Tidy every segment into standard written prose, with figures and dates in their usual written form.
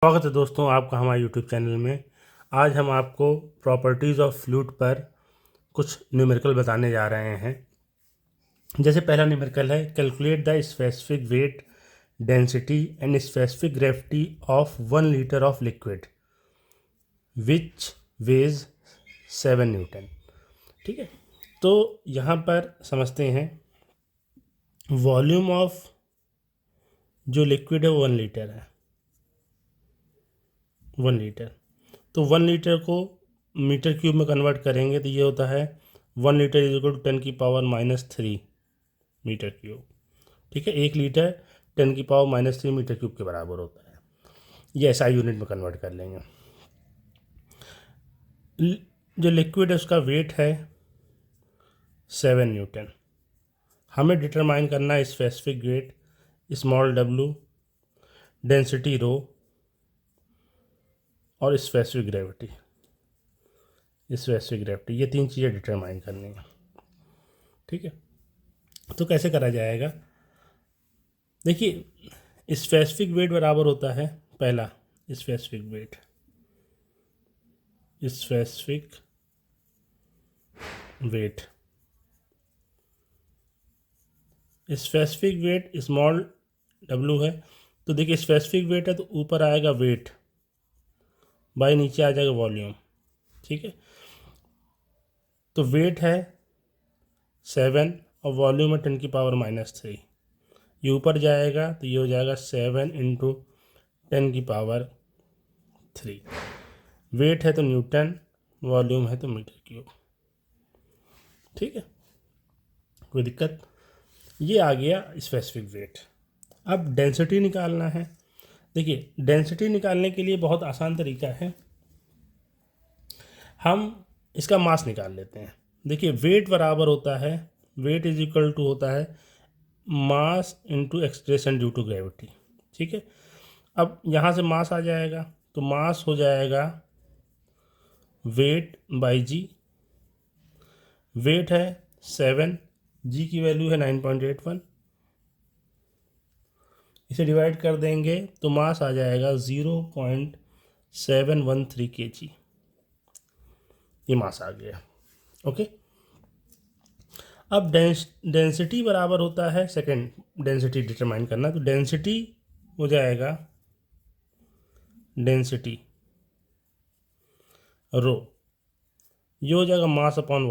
स्वागत है दोस्तों आपका हमारे यूट्यूब चैनल में। आज हम आपको प्रॉपर्टीज़ ऑफ फ्लूइड पर कुछ न्यूमेरिकल बताने जा रहे हैं। जैसे पहला न्यूमेरिकल है, calculate the specific weight, density and specific gravity of 1 litre of liquid which ways 7 Newton. ठीक है, तो यहाँ पर समझते हैं। वॉल्यूम ऑफ जो लिक्विड है वो 1 लीटर है, 1 लीटर। तो 1 लीटर को मीटर क्यूब में कन्वर्ट करेंगे तो ये होता है 1 litre is equal to 10⁻³ metre cube. ठीक है, 1 लीटर 10⁻³ मीटर क्यूब के बराबर होता है। ये ऐसा यूनिट में कन्वर्ट कर लेंगे। जो लिक्विड है उसका वेट है 7 न्यूटन। हमें डिटरमाइन करना है specific weight small w, density rho और स्पेसिफिक ग्रेविटी। ये 3 चीज़ें डिटरमाइन करनी है। ठीक है, तो कैसे करा जाएगा? देखिए, स्पेसिफिक वेट बराबर होता है, पहला specific weight specific wait small w है। तो देखिए, स्पेसिफिक वेट है तो ऊपर आएगा वेट बाई नीचे आ जाएगा वॉल्यूम। ठीक है, तो वेट है 7 और वॉल्यूम है 10⁻³ ये ऊपर जाएगा तो ये हो जाएगा 7 × 10⁻³ वेट है तो न्यूटन, वॉल्यूम है तो मीटर क्यूब। ठीक है, कोई दिक्कत? ये आ गया स्पेसिफिक वेट। अब डेंसिटी निकालना है। देखिए, डेंसिटी निकालने के लिए बहुत आसान तरीका है, हम इसका मास निकाल लेते हैं। देखिए, वेट बराबर होता है, वेट इज इक्वल टू होता है mass into acceleration due to gravity. ठीक है, अब यहाँ से मास आ जाएगा तो मास हो जाएगा वेट बाई जी। वेट है 7, जी की वैल्यू है 9.81। इसे डिवाइड कर देंगे तो मास आ जाएगा 0.713 kg। ये मास आ गया। ओके, अब डेंसिटी बराबर होता है, सेकेंड डेंसिटी डिटरमाइन करना, तो डेंसिटी हो जाएगा डेंसिटी रो, ये हो जाएगा मास अपॉन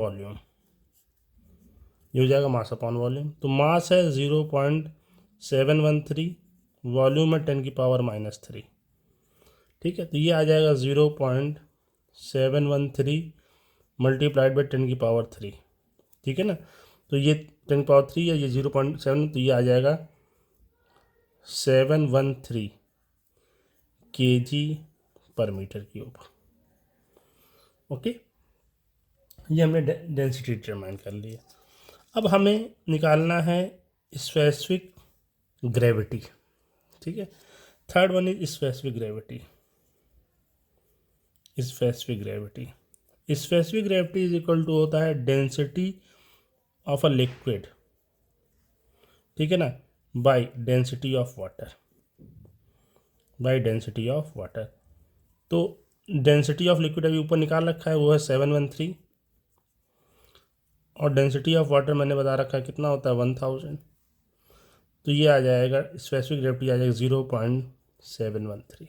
वॉल्यूम। तो मास है 0.713, वॉल्यूम है 10⁻³ ठीक है, तो ये आ जाएगा 0.713 मल्टीप्लाइड बाई 10⁻³। ठीक है ना, तो ये 10⁻³ है, ये 0.7, तो ये आ जाएगा 713 kg/मीटर क्यूब। ओके, ये हमने डेंसिटी डिटरमाइन कर लिया। अब हमें निकालना है स्पेसिफिक ग्रेविटी। ठीक है, third one is specific gravity is equal to होता है डेंसिटी ऑफ अ लिक्विड, ठीक है ना, बाय डेंसिटी ऑफ वाटर। तो डेंसिटी ऑफ लिक्विड अभी ऊपर निकाल रखा है, वो है 713, और डेंसिटी ऑफ वाटर मैंने बता रखा है कितना होता है 1000। तो ये आ जाएगा स्पेसिफिक ग्रेविटी आ जाएगा 0.713।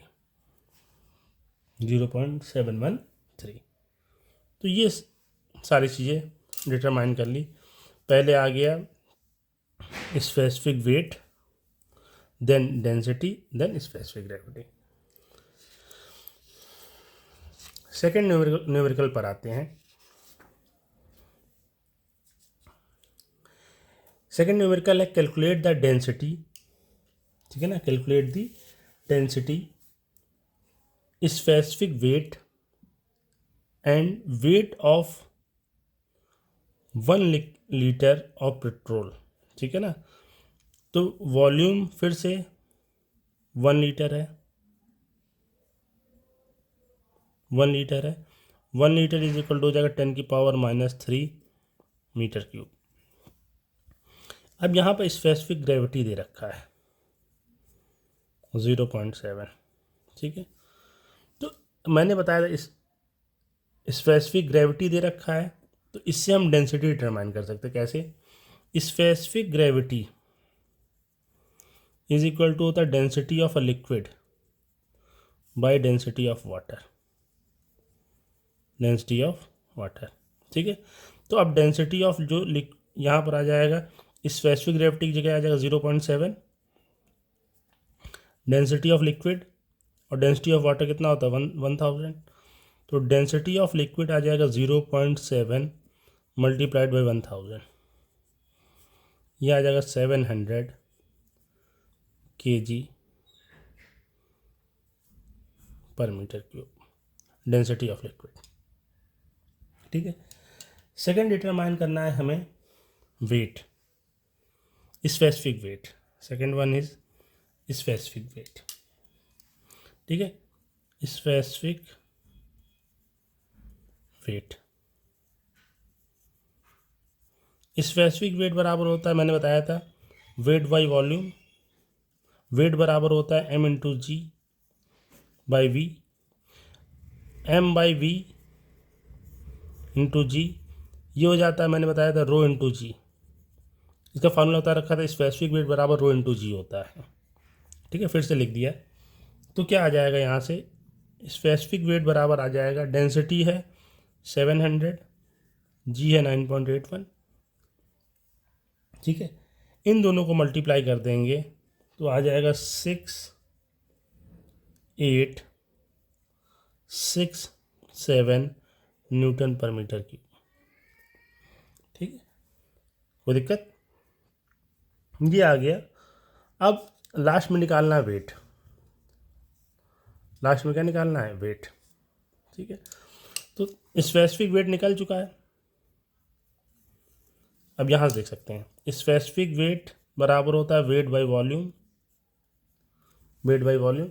तो ये सारी चीज़ें डिटरमाइन कर ली। पहले आ गया specific weight, then density, then specific gravity. Second numerical पर आते हैं। सेकेंड न्यूमेरिकल है कैलकुलेट द डेंसिटी। ठीक है ना, calculate the density, specific weight and weight of 1 litre of petrol. ठीक है ना, तो वॉल्यूम फिर से 1 लीटर है, 1 लीटर इज इक्वल टू हो जाएगा 10⁻³ मीटर क्यूब। अब यहाँ पर स्पेसिफिक ग्रेविटी दे रखा है 0.7। ठीक है, तो मैंने बताया था इस स्पेसिफिक ग्रेविटी दे रखा है, तो इससे हम डेंसिटी डिटरमाइन कर सकते हैं। कैसे? Specific gravity is equal to होता है density of a liquid by density of water, density of water. ठीक है, तो अब डेंसिटी ऑफ जो यहाँ पर आ जाएगा, स्पेसिफिक ग्रेविटी की जगह आ जाएगा 0.7, डेंसिटी ऑफ लिक्विड और डेंसिटी ऑफ वाटर कितना होता है 1000, तो डेंसिटी ऑफ लिक्विड आ जाएगा 0.7 मल्टीप्लाइड बाई 1000, यह आ जाएगा 700 kg पर metre cube, density of liquid. ठीक है, सेकेंड डिटरमाइन करना है हमें weight, specific weight. Second one is specific weight. ठीक है, स्पेसिफिक वेट, स्पेसिफिक वेट बराबर होता है, मैंने बताया था वेट बाई वॉल्यूम। वेट बराबर होता है m into g by v, m by v into g, ये हो जाता है, मैंने बताया था रो इंटू जी। इसका फार्मूला बता रखा था, स्पेसिफिक वेट बराबर रो इंटू जी होता है। ठीक है, फिर से लिख दिया, तो क्या आ जाएगा यहाँ से, स्पेसिफिक वेट बराबर आ जाएगा, डेंसिटी है 700, जी है 9.81। ठीक है, इन दोनों को मल्टीप्लाई कर देंगे तो आ जाएगा 6867 न्यूटन पर मीटर क्यूब। ठीक है, कोई दिक्कत? ये आ गया। अब लास्ट में निकालना है वेट, लास्ट में क्या निकालना है? वेट। ठीक है, तो स्पेसिफिक वेट निकल चुका है। अब यहाँ से देख सकते हैं स्पेसिफिक वेट बराबर होता है weight by volume, weight by volume.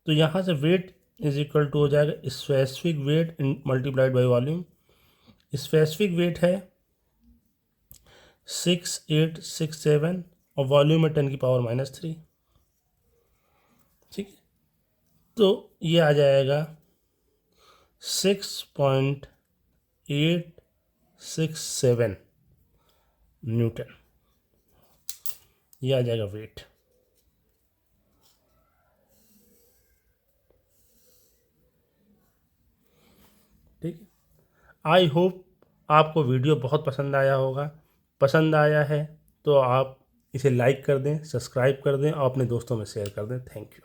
तो यहाँ से वेट इज इक्वल टू हो जाएगा specific weight multiplied by volume. Specific weight है 6867 और वॉल्यूम है 10⁻⁻3। ठीक है, तो ये आ जाएगा 6.867 न्यूटन, ये आ जाएगा वेट। ठीक है, आई होप आपको वीडियो बहुत पसंद आया होगा। पसंद आया है तो आप इसे लाइक कर दें, सब्सक्राइब कर दें और अपने दोस्तों में शेयर कर दें। Thank you.